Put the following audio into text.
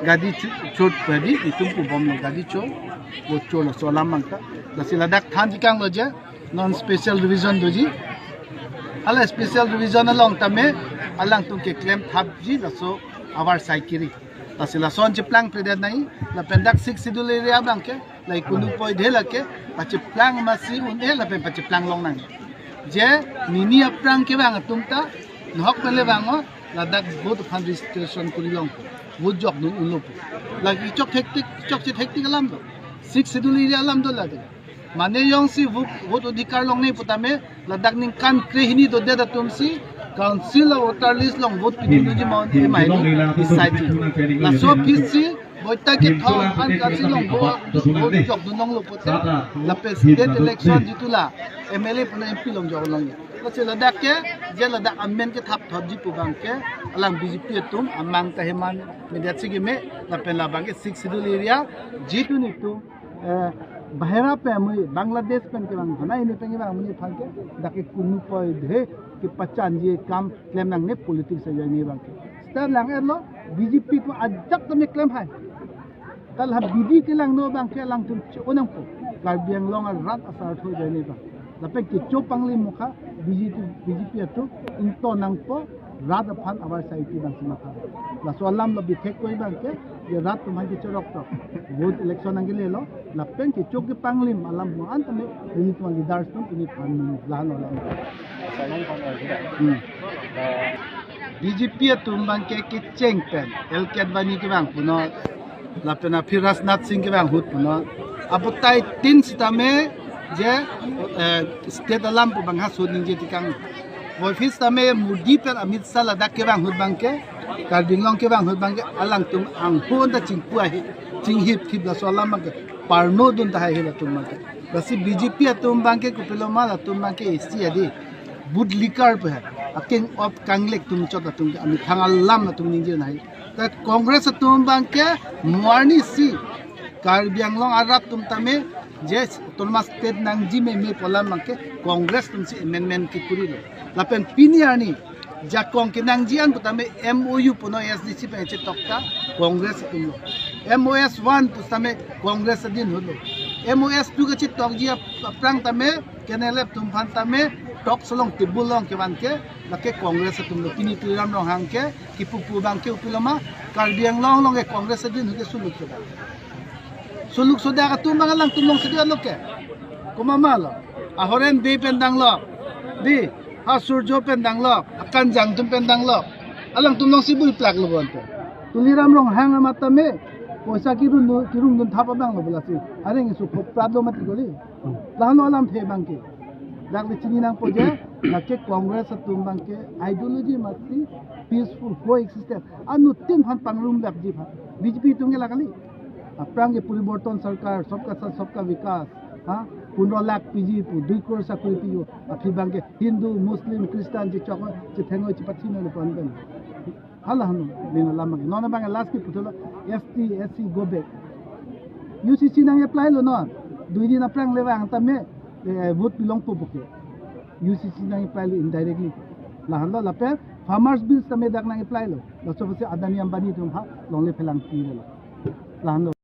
gadi chot padi itum pu bom lo gadi cho wo cho lo so lam mangta la sila dak than jikang lo je non special division doji ala special division along tame alang tum ke claim thap ji la so awar saikiri la sila son je plang prede nai la pendak 6 schedule area bang ke lai kunu poi dhela ke pache plang masi un e la pe pache plang long nang je nini aprang ke bang tumta nhok pele bango ladak both fan registration kuri long wood jok dun ulop lagi chok hektik alam do 6 schedule area alam do lagi mane yong si vote odhikar long nei putame ladak ning kan kre hini do de da tumsi council of voter list long vote pidi ji mon e mai ni side la so pisi boita ke tho an council long vote jok dun long lo puta la pe state election jitula mla puna mp long jok long la se ladak ke je ladak amen ke thap thap ji pu bang ke alang bjp tum amang ta heman media sigi me la pe la bang ke 6 schedule area jitu ni tu bahera pe mui Bangladesh pen ke bang bana ini pengi bang muni phang ke dake kunu poi dhe ke pachan je kam claim nang ne politics se jani bang ke star lang erlo bjp ko ajak to me claim hai kal ha bidi ke lang no bang ke lang tum onang po garbiang long rat asar tho jani bang lape ke chopangli mukha bjp atu into nang po rat phan awar sai ti bang simaka la so alam lo bithek koi bang ke ye rat tumai ke chorok to vote election ang gele lo la pen ke chok ke panglim alam mo antame ini tu leaders tum ini phan la no la bjp tum bang ke cheng pen elket bani ke bang puno la pena firas nath singh ke bang hut puno abutai tin sitame je state alam pu bang ha so ninje tikang office tame mudi per amit sala dak ke bang hut bang ke karbing long ke bang hut bang ke alang tum ang hon da ching pu hi ching hip thip da so alam ke parno dun da hi la tum ke basi bjp tum bang ke kupelo mala tum bang ke st adi bud likar pe king of kanglek tum chot da tum ami thangal lam na tum ninje nai ta congress tum bang ke morni si karbiang long arab tum tame yes tolmas state nang ji me polam ke congress tum si amendment ki kuri lo lapen piniani jakong ke nang jian putame mou puno sdc pe che tokta congress tum mos 1 putame congress din holo mos 2 ke che tok ji prang tame kenelep tum phan tame tok solong tibulong ke ban ke lake congress tum lo kini turam long hang ke kipupu bang ke upiloma karbiang long ke congress din hute suluk soda ka tu mga lang tulong sa dialog ke kumamalo ahoren di pendang lo di ha surjo pendang lo akan jang tum pendang lo alang tulong sibul plak lo bonto tuliram long hang matame poisa kirun dun thapa bang lo bolasi areng su problem mati goli lano alam the bang ke dak le chini nang poje lake congress tum bang ke ideology mati peaceful coexistence anu tin phan pangrum dak ji pha bjp tum ge lakali aprang ke puriborton sarkar sabka sath sabka vikas ha 15 lakh pg pu 2 crore sakuri piyo afi bangke hindu muslim christian ji chok ji thengoi ji pathi no pan ben hala hanu bena lamang no na bang last ki putola ft sc go back ucc nang apply lo no dui din aprang lewang tame vote belong pu buke ucc nang apply lo indirectly la handa la pe farmers bills tame dak nang apply lo so se adani ambani tum ha longle phelang pi lo la handa